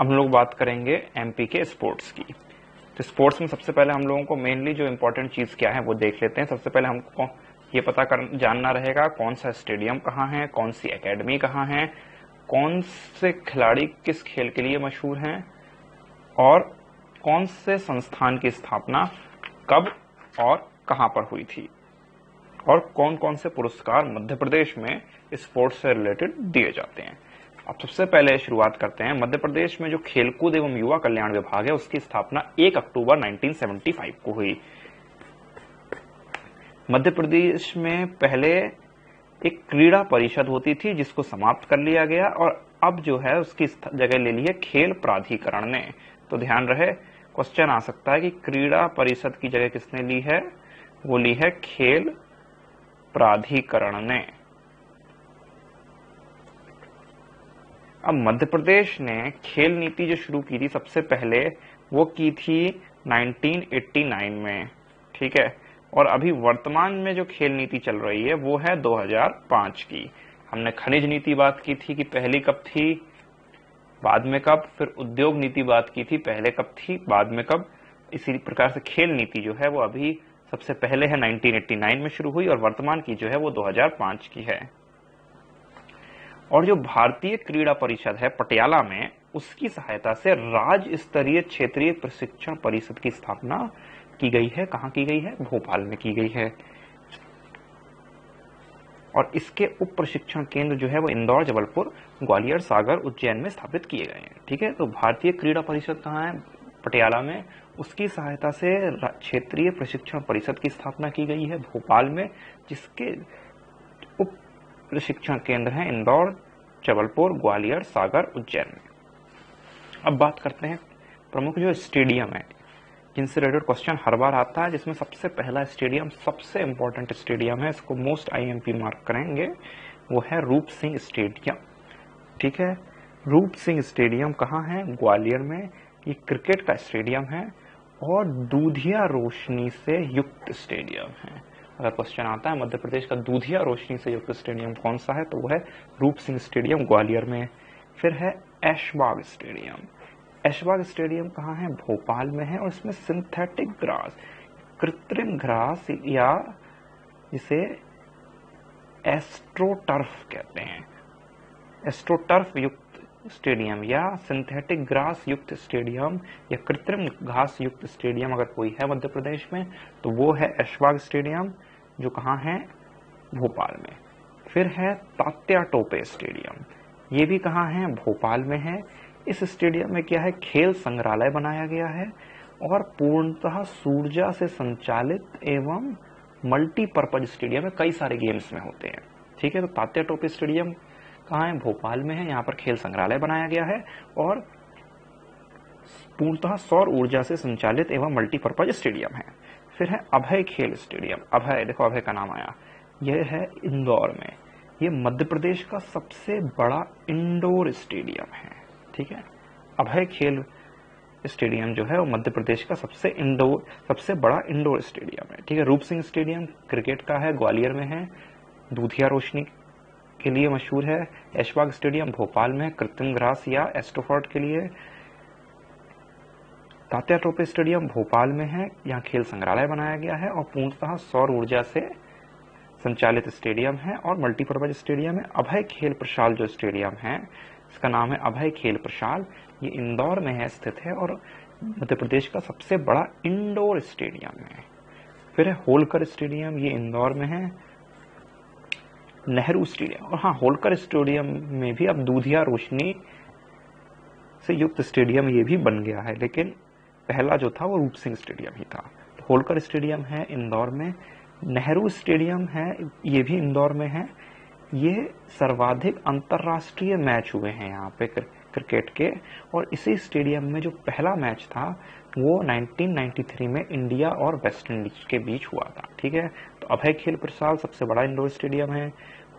हम लोग बात करेंगे एमपी के स्पोर्ट्स की। तो स्पोर्ट्स में सबसे पहले हम लोगों को मेनली जो इम्पोर्टेंट चीज क्या है वो देख लेते हैं। सबसे पहले हमको ये जानना रहेगा कौन सा स्टेडियम कहाँ है, कौन सी एकेडमी कहाँ है, कौन से खिलाड़ी किस खेल के लिए मशहूर हैं और कौन से संस्थान की स्थापना कब और कहां पर हुई थी और कौन कौन से पुरस्कार मध्य प्रदेश में स्पोर्ट्स से रिलेटेड दिए जाते हैं। अब सबसे पहले शुरुआत करते हैं। मध्य प्रदेश में जो खेलकूद एवं युवा कल्याण विभाग है उसकी स्थापना 1 अक्टूबर 1975 को हुई। मध्य प्रदेश में पहले एक क्रीड़ा परिषद होती थी जिसको समाप्त कर लिया गया और अब जो है उसकी जगह ले ली है खेल प्राधिकरण ने। तो ध्यान रहे, क्वेश्चन आ सकता है कि क्रीड़ा परिषद की जगह किसने ली है, वो ली है खेल प्राधिकरण ने। अब मध्य प्रदेश ने खेल नीति जो शुरू की थी सबसे पहले वो की थी 1989 में, ठीक है। और अभी वर्तमान में जो खेल नीति चल रही है वो है 2005 की। हमने खनिज नीति बात की थी कि पहली कब थी, बाद में कब, फिर उद्योग नीति बात की थी पहले कब थी, बाद में कब। इसी प्रकार से खेल नीति जो है वो अभी सबसे पहले है 1989 में शुरू हुई और वर्तमान की जो है वो 2005 की है। और जो भारतीय क्रीड़ा परिषद है पटियाला में, उसकी सहायता से राज्य स्तरीय क्षेत्रीय प्रशिक्षण परिषद की स्थापना की गई है। कहां की गई है? भोपाल में की गई है। और इसके उप प्रशिक्षण केंद्र जो है वो इंदौर, जबलपुर, ग्वालियर, सागर, उज्जैन में स्थापित किए गए हैं, ठीक है। तो भारतीय क्रीड़ा परिषद कहाँ है? पटियाला में। उसकी सहायता से क्षेत्रीय प्रशिक्षण परिषद की स्थापना की गई है भोपाल में, जिसके उप प्रशिक्षण केंद्र हैं इंदौर, जबलपुर, ग्वालियर, सागर, उज्जैन में। अब बात करते हैं प्रमुख जो स्टेडियम है जिनसे रिलेटेड क्वेश्चन हर बार आता है, जिसमें सबसे पहला स्टेडियम, सबसे इंपॉर्टेंट स्टेडियम है, इसको मोस्ट आईएमपी मार्क करेंगे, वो है रूप सिंह स्टेडियम, ठीक है। रूप सिंह स्टेडियम कहाँ है? ग्वालियर में। ये क्रिकेट का स्टेडियम है और दूधिया रोशनी से युक्त स्टेडियम है। अगर क्वेश्चन आता है मध्य प्रदेश का दूधिया रोशनी से युक्त स्टेडियम कौन सा है, तो वो है रूप सिंह स्टेडियम, ग्वालियर में। फिर है ऐशबाग स्टेडियम। ऐशबाग स्टेडियम कहाँ है? भोपाल में है और इसमें सिंथेटिक ग्रास, कृत्रिम घास या जिसे एस्ट्रोटर्फ कहते हैं, एस्ट्रोटर्फ युक्त स्टेडियम या सिंथेटिक ग्रास युक्त स्टेडियम या कृत्रिम घास युक्त स्टेडियम अगर कोई है मध्य प्रदेश में तो वो है ऐशबाग स्टेडियम, जो कहाँ है? भोपाल में। फिर है तात्या टोपे स्टेडियम, ये भी कहाँ है? भोपाल में है। इस स्टेडियम में क्या है? खेल संग्रहालय बनाया गया है और पूर्णतः सूर्या से संचालित एवं मल्टीपर्पज स्टेडियम है, कई सारे गेम्स में होते हैं, ठीक है। तो तात्या टोपे स्टेडियम कहाँ है? भोपाल में है। यहाँ पर खेल संग्रहालय बनाया गया है और पूर्णतः सौर ऊर्जा से संचालित एवं मल्टीपर्पज स्टेडियम है। फिर है अभय खेल स्टेडियम। अभय, देखो अभय का नाम आया, यह है इंदौर में। ये मध्य प्रदेश का सबसे बड़ा इंडोर स्टेडियम है, ठीक है। अभय खेल स्टेडियम जो है वो मध्य प्रदेश का सबसे बड़ा इंडोर स्टेडियम है, ठीक है। रूप सिंह स्टेडियम क्रिकेट का है, ग्वालियर में है, दूधिया रोशनी के लिए मशहूर है। ऐशबाग स्टेडियम भोपाल में, कृत्रिम ग्रास या एस्ट्रोफर्ट के लिए। तात्या टोपे स्टेडियम भोपाल में है, यहाँ खेल संग्रहालय बनाया गया है और पूर्णतः सौर ऊर्जा से संचालित स्टेडियम है और मल्टीपर्पज स्टेडियम है। अभय खेल प्रशाल जो स्टेडियम है, इसका नाम है अभय खेल प्रशाल, ये इंदौर में है स्थित है और मध्य प्रदेश का सबसे बड़ा इंडोर स्टेडियम है। फिर है होलकर स्टेडियम, ये इंदौर में है। नेहरू स्टेडियम, और हाँ, होलकर स्टेडियम में भी अब दूधिया रोशनी से युक्त स्टेडियम ये भी बन गया है, लेकिन पहला जो था वो रूप सिंह स्टेडियम ही था। तो होलकर स्टेडियम है इंदौर में। नेहरू स्टेडियम है, ये भी इंदौर में है। ये सर्वाधिक अंतरराष्ट्रीय मैच हुए हैं यहाँ पे क्रिकेट के, और इसी स्टेडियम में जो पहला मैच था वो 1993 में इंडिया और वेस्ट इंडीज के बीच हुआ था, ठीक है। तो अभय खेल प्रसाद सबसे बड़ा इंडोर स्टेडियम है।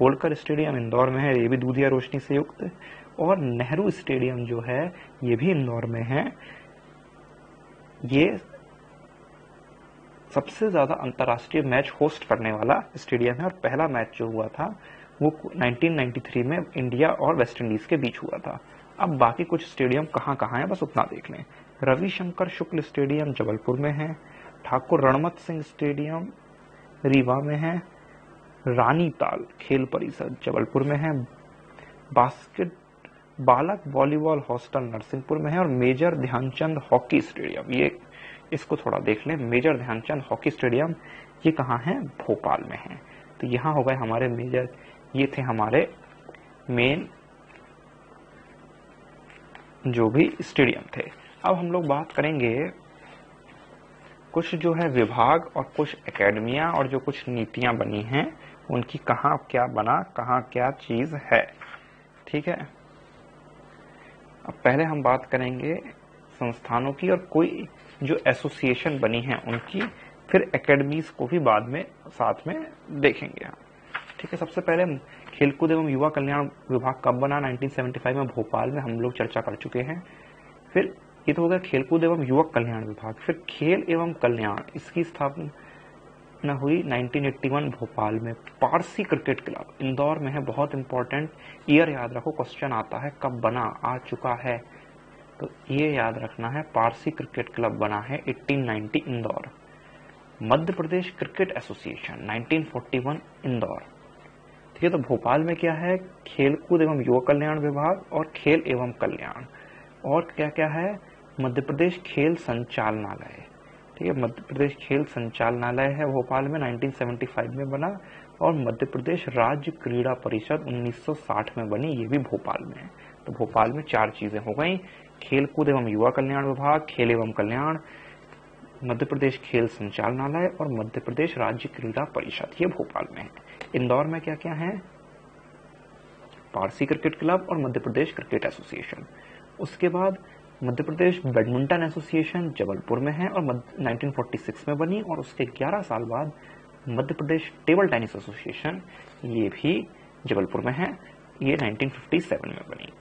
होलकर स्टेडियम इंदौर में है, ये भी दूधिया रोशनी से युक्त। और नेहरू स्टेडियम जो है ये भी इंदौर में है। ये सबसे ज्यादा अंतरराष्ट्रीय मैच होस्ट करने वाला स्टेडियम है और पहला मैच जो हुआ था वो 1993 में इंडिया और वेस्ट इंडीज के बीच हुआ था। अब बाकी कुछ स्टेडियम कहाँ कहाँ है बस उतना देख लें। रविशंकर शुक्ल स्टेडियम जबलपुर में है, ठाकुर रणमत सिंह स्टेडियम रीवा में है, रानीताल खेल परिसर जबलपुर में है, बालक वॉलीबॉल हॉस्टल नरसिंहपुर में है, और मेजर ध्यानचंद हॉकी स्टेडियम, ये इसको थोड़ा देख लें, मेजर ध्यानचंद हॉकी स्टेडियम ये कहाँ है, भोपाल में है। तो यहाँ हो गए हमारे मेजर, ये थे हमारे मेन जो भी स्टेडियम थे। अब हम लोग बात करेंगे कुछ जो है विभाग और कुछ एकेडमियां और जो कुछ नीतियां बनी हैं उनकी कहाँ क्या बना, कहाँ क्या चीज है। ठीक है, अब पहले हम बात करेंगे संस्थानों की और कोई जो एसोसिएशन बनी है उनकी, फिर एकेडमीज को भी बाद में साथ में देखेंगे हम। ठीक है, सबसे पहले खेलकूद एवं युवा कल्याण विभाग कब बना, 1975 में भोपाल में हम लोग चर्चा कर चुके हैं। फिर ये तो हो गया खेलकूद एवं युवक कल्याण विभाग। फिर खेल एवं कल्याण, इसकी स्थापना हुई 1981 भोपाल में। पारसी क्रिकेट क्लब इंदौर में है, बहुत इंपॉर्टेंट, ईयर याद रखो, क्वेश्चन आता है कब बना, आ चुका है, तो ये याद रखना है, पारसी क्रिकेट क्लब बना है 1890 इंदौर। Madhya Pradesh cricket association 1941 Indore. ठीक है, तो भोपाल में क्या है, खेलकूद एवं युवा कल्याण विभाग और खेल एवं कल्याण, और क्या क्या है, मध्य प्रदेश खेल संचालनालय। ठीक है, मध्य प्रदेश खेल संचालनालय है भोपाल में, 1975 में बना, और मध्य प्रदेश राज्य क्रीड़ा परिषद 1960 में बनी, ये भी भोपाल में है। तो भोपाल में 4 चीजें हो गई, खेलकूद एवं युवा कल्याण विभाग, खेल एवं कल्याण, मध्य प्रदेश खेल संचालनालय और मध्य प्रदेश राज्य क्रीड़ा परिषद, ये भोपाल में है। इंदौर में क्या क्या है, पारसी क्रिकेट क्लब और मध्य प्रदेश क्रिकेट एसोसिएशन। उसके बाद मध्य प्रदेश बैडमिंटन एसोसिएशन जबलपुर में है और 1946 में बनी, और उसके 11 साल बाद Madhya Pradesh table tennis association, ये भी जबलपुर में है, ये 1957 में बनी।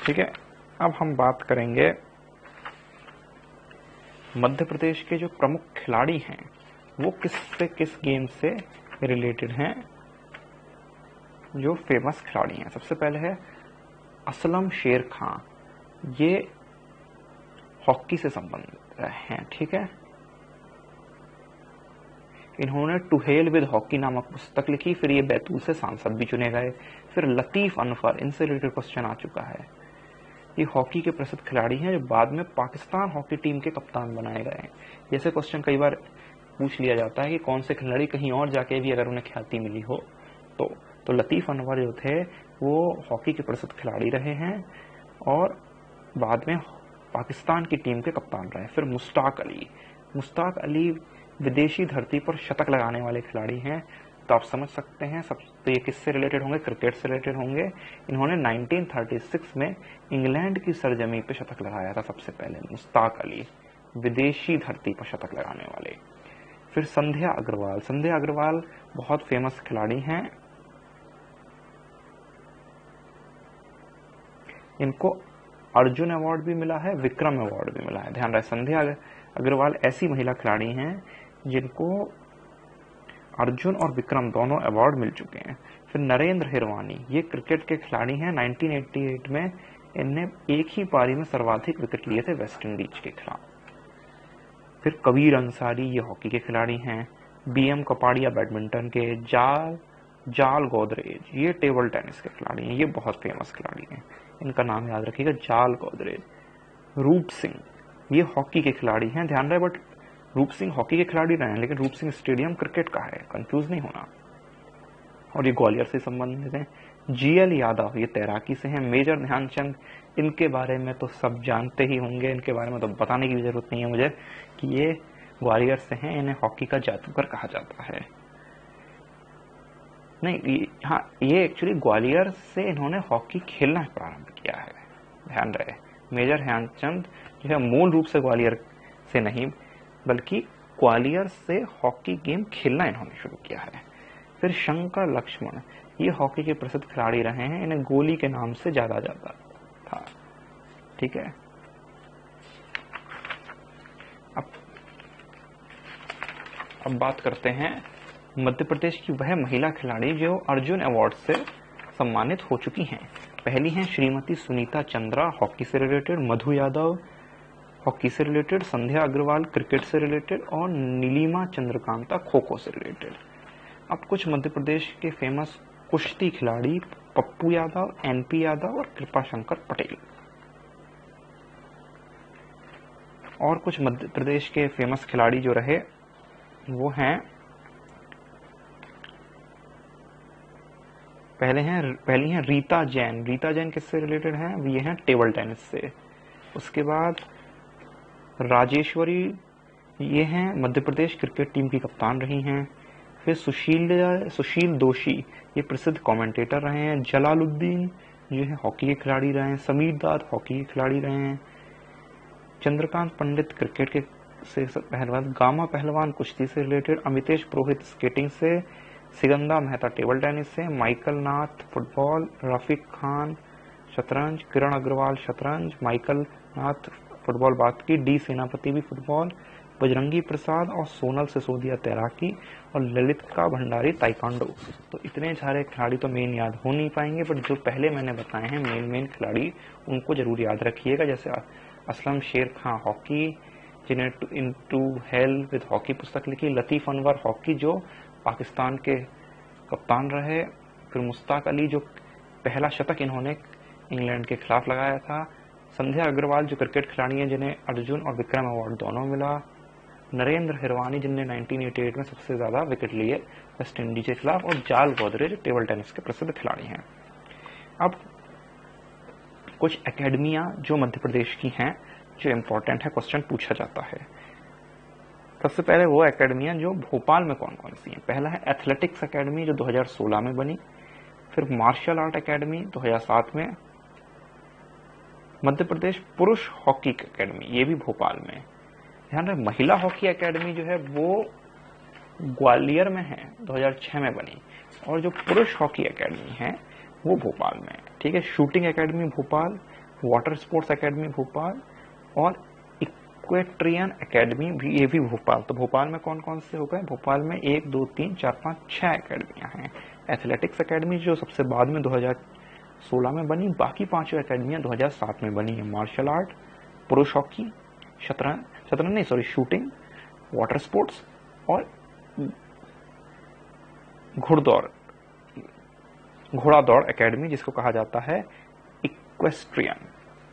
ठीक है, अब हम बात करेंगे मध्य प्रदेश के जो प्रमुख खिलाड़ी हैं वो किस गेम से रिलेटेड हैं, जो फेमस खिलाड़ी हैं। सबसे पहले है असलम शेर खां, ये हॉकी से संबंधित हैं। ठीक है, इन्होंने टू हेल विद हॉकी नामक पुस्तक लिखी, फिर ये बैतूल से सांसद भी चुने गए। फिर लतीफ अनवर, इनसे रिलेटेड क्वेश्चन आ चुका है, ये हॉकी के प्रसिद्ध खिलाड़ी हैं जो बाद में पाकिस्तान हॉकी टीम के कप्तान बनाए गए हैं। जैसे क्वेश्चन कई बार पूछ लिया जाता है कि कौन से खिलाड़ी कहीं और जाके भी अगर उन्हें ख्याति मिली हो तो लतीफ अनवर जो थे वो हॉकी के प्रसिद्ध खिलाड़ी रहे हैं और बाद में पाकिस्तान की टीम के कप्तान रहे। फिर मुश्ताक अली विदेशी धरती पर शतक लगाने वाले खिलाड़ी हैं, तो आप समझ सकते हैं सब, तो ये किससे रिलेटेड होंगे, क्रिकेट से रिलेटेड होंगे। इन्होंने 1936 में इंग्लैंड की सरजमी पे शतक लगाया था सबसे पहले, मुश्ताक अली, विदेशी धरती पर शतक लगाने वाले। फिर संध्या अग्रवाल बहुत फेमस खिलाड़ी हैं, इनको अर्जुन अवार्ड भी मिला है, विक्रम अवार्ड भी मिला है, ध्यान रहे। संध्या अग्रवाल ऐसी महिला खिलाड़ी हैं जिनको अर्जुन और विक्रम दोनों अवार्ड मिल चुके हैं। फिर नरेंद्र हिरवानी, ये क्रिकेट के खिलाड़ी हैं, 1988 में इनने एक ही पारी में सर्वाधिक विकेट लिए थे वेस्ट इंडीज के खिलाफ। फिर कबीर अंसारी, ये हॉकी के खिलाड़ी हैं। बीएम कपाड़िया बैडमिंटन के। जाल गोदरेज, ये टेबल टेनिस के खिलाड़ी हैं, ये बहुत फेमस खिलाड़ी हैं, इनका नाम याद रखिएगा, जाल गोदरेज। रूप सिंह, ये हॉकी के खिलाड़ी हैं, ध्यान रहे, बट रूप सिंह हॉकी के खिलाड़ी रहे हैं, लेकिन रूप सिंह स्टेडियम क्रिकेट का है, कंफ्यूज नहीं होना। और ये ग्वालियर से संबंधित हैं। जीएल यादव, ये तैराकी से हैं। मेजर ध्यानचंद, इनके बारे में तो सब जानते ही होंगे, इनके बारे में तो बताने की जरूरत नहीं है मुझे कि ये ग्वालियर से हैं, इन्हें हॉकी का जादूगर कहा जाता है। नहीं, हाँ, ये एक्चुअली ग्वालियर से इन्होंने हॉकी खेलना प्रारंभ किया है, ध्यान रहे। मेजर ध्यानचंद जो है मूल रूप से ग्वालियर से नहीं, बल्कि ग्वालियर से हॉकी गेम खेलना इन्होंने शुरू किया है। फिर शंकर लक्ष्मण, ये हॉकी के प्रसिद्ध खिलाड़ी रहे हैं, इन्हें गोली के नाम से जाना जाता था। ठीक है, अब बात करते हैं मध्य प्रदेश की वह महिला खिलाड़ी जो अर्जुन अवार्ड से सम्मानित हो चुकी हैं। पहली हैं श्रीमती सुनीता चंद्रा हॉकी से रिलेटेड, मधु यादव हॉकी से रिलेटेड, संध्या अग्रवाल क्रिकेट से रिलेटेड और नीलिमा चंद्रकांता खो खो से रिलेटेड। अब कुछ मध्य प्रदेश के फेमस कुश्ती खिलाड़ी पप्पू यादव, एनपी यादव और कृपाशंकर पटेल। और कुछ मध्य प्रदेश के फेमस खिलाड़ी जो रहे वो हैं, पहली हैं रीता जैन। रीता जैन किससे रिलेटेड हैं? ये हैं टेबल टेनिस से। उसके बाद राजेश्वरी, ये हैं मध्य प्रदेश क्रिकेट टीम की कप्तान रही हैं। फिर सुशील दोषी, ये प्रसिद्ध कमेंटेटर रहे हैं। जलालुद्दीन जो है हॉकी के खिलाड़ी रहे हैं। समीर दाद हॉकी के खिलाड़ी रहे हैं। चंद्रकांत पंडित क्रिकेट के से पहलवान। गामा पहलवान कुश्ती से रिलेटेड। अमितेश पुरोहित स्केटिंग से। सिगंदा मेहता टेबल टेनिस से। माइकल नाथ फुटबॉल। रफीक खान शतरंज। किरण अग्रवाल शतरंज। माइकल नाथ फुटबॉल बात की। डी सेनापति भी फुटबॉल। बजरंगी प्रसाद और सोनल सिसोदिया तैराकी और ललिता भंडारी ताइक्वांडो। तो इतने सारे खिलाड़ी तो मेन याद हो नहीं पाएंगे, बट जो पहले मैंने बताए हैं मेन खिलाड़ी उनको जरूर याद रखिएगा। जैसे असलम शेर खां हॉकी, जिन्हें इनटू हेल विद हॉकी पुस्तक लिखी। लतीफ अनवर हॉकी जो पाकिस्तान के कप्तान रहे। फिर मुश्ताक अली जो पहला शतक इन्होंने इंग्लैंड के खिलाफ लगाया था। संध्या अग्रवाल जो क्रिकेट खिलाड़ी हैं जिन्हें अर्जुन और विक्रम अवार्ड दोनों मिला। नरेंद्र हिरवानी जिनने 1988 में सबसे ज्यादा विकेट लिए वेस्ट इंडीज के खिलाफ। और जाल गोदरेज टेबल टेनिस के प्रसिद्ध खिलाड़ी हैं। अब कुछ एकेडमियां जो मध्य प्रदेश की हैं जो इम्पोर्टेंट है, क्वेश्चन पूछा जाता है। सबसे पहले वो एकेडमियां जो भोपाल में कौन कौन सी हैं। पहला है एथलेटिक्स एकेडमी जो 2016 में बनी। फिर मार्शल आर्ट एकेडमी 2007 में। मध्य प्रदेश पुरुष हॉकी एकेडमी, ये भी भोपाल में। ध्यान रहे महिला हॉकी एकेडमी जो है वो ग्वालियर में है, 2006 में बनी। और जो पुरुष हॉकी एकेडमी है वो भोपाल में। ठीक है, shooting academy Bhopal, water sports academy Bhopal और इक्वेट्रियन एकेडमी भी, ये भी भोपाल। तो भोपाल में कौन कौन से हो गए? भोपाल में 1 2 3 4 5 6 एकेडमियां हैं। एथलेटिक्स एकेडमी जो सबसे बाद में 2016 में बनी। बाकी 5 एकेडमियां 2007 में बनी है। मार्शल आर्ट, पुरुष हॉकी, शूटिंग, वाटर स्पोर्ट्स और घोड़ा दौड़ एकेडमी जिसको कहा जाता है इक्वेस्ट्रियन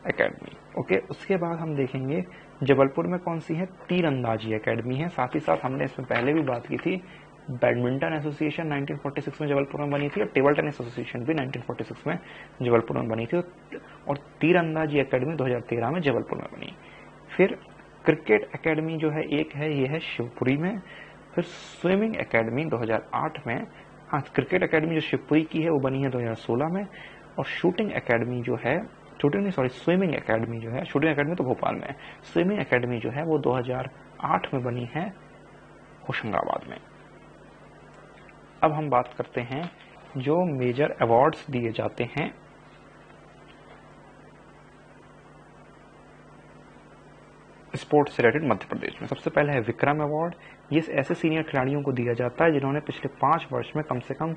एकेडमी। ओके, उसके बाद हम देखेंगे जबलपुर में कौन सी है? तीरंदाजी एकेडमी है। साथ ही साथ हमने इसमें पहले भी बात की थी, बैडमिंटन एसोसिएशन 1946 में जबलपुर में बनी थी और टेबल टेनिस एसोसिएशन भी 1946 में जबलपुर में बनी थी। और तीरंदाजी एकेडमी 2013 में जबलपुर में बनी। फिर क्रिकेट एकेडमी जो है एक है, ये है शिवपुरी में। फिर स्विमिंग एकेडमी 2008 में। हाँ, क्रिकेट एकेडमी जो शिवपुरी की है वो बनी है 2016 में। और शूटिंग एकेडमी जो है, स्विमिंग एकेडमी जो है, शूटिंग एकेडमी तो भोपाल में है, स्विमिंग एकेडमी जो है वो 2008 में बनी है होशंगाबाद में। अब हम बात करते हैं जो मेजर अवार्ड्स दिए जाते हैं स्पोर्ट्स से रिलेटेड मध्य प्रदेश में। सबसे पहले है विक्रम अवार्ड। ये ऐसे सीनियर खिलाड़ियों को दिया जाता है जिन्होंने पिछले 5 वर्ष में कम से कम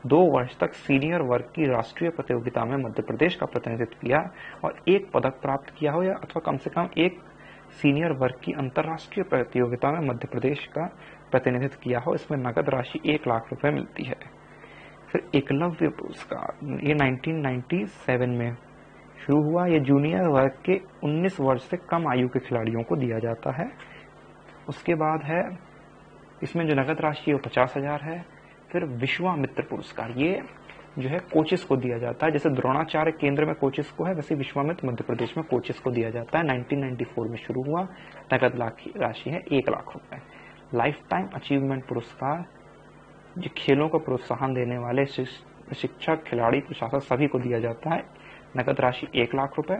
2 वर्ष तक सीनियर वर्ग की राष्ट्रीय प्रतियोगिता में मध्य प्रदेश का प्रतिनिधित्व किया और 1 पदक प्राप्त किया हो, या अथवा कम से कम 1 सीनियर वर्ग की अंतर्राष्ट्रीय प्रतियोगिता में मध्य प्रदेश का प्रतिनिधित्व किया हो। इसमें नगद राशि 1 लाख रुपए मिलती है। फिर एकलव्य पुरस्कार, ये 1997 में शुरू हुआ। ये जूनियर वर्ग के 19 वर्ष से कम आयु के खिलाड़ियों को दिया जाता है। उसके बाद है इसमें जो नगद राशि है वो 50,000 है। फिर विश्वामित्र पुरस्कार, ये जो है कोचेस को दिया जाता है। जैसे द्रोणाचार्य केंद्र में कोचेस को है, वैसे विश्वामित्र मध्य प्रदेश में कोचेस को दिया जाता है। 1994 में शुरू हुआ। नगद राशि है 1 लाख रुपए। लाइफ टाइम अचीवमेंट पुरस्कार, जो खेलों को प्रोत्साहन देने वाले शिक्षक, खिलाड़ी, प्रशासक सभी को दिया जाता है। नगद राशि 1 लाख रुपए।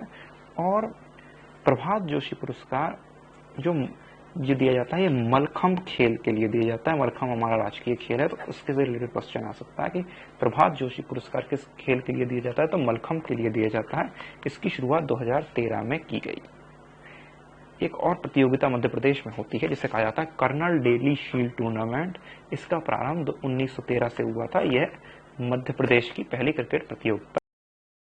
और प्रभात जोशी पुरस्कार जो ये दिया जाता है, ये मलखम्ब खेल के लिए दिया जाता है। मलखम्ब हमारा राजकीय खेल है, तो उसके से रिलेटेड क्वेश्चन आ सकता है कि प्रभात जोशी पुरस्कार किस खेल के लिए दिया जाता है, तो मलखम्ब के लिए दिया जाता है। इसकी शुरुआत 2013 में की गई। एक और प्रतियोगिता मध्य प्रदेश में होती है जिसे कहा जाता है कर्नल डेली शील्ड टूर्नामेंट। इसका प्रारंभ 1913 से हुआ था। यह मध्य प्रदेश की पहली क्रिकेट प्रतियोगिता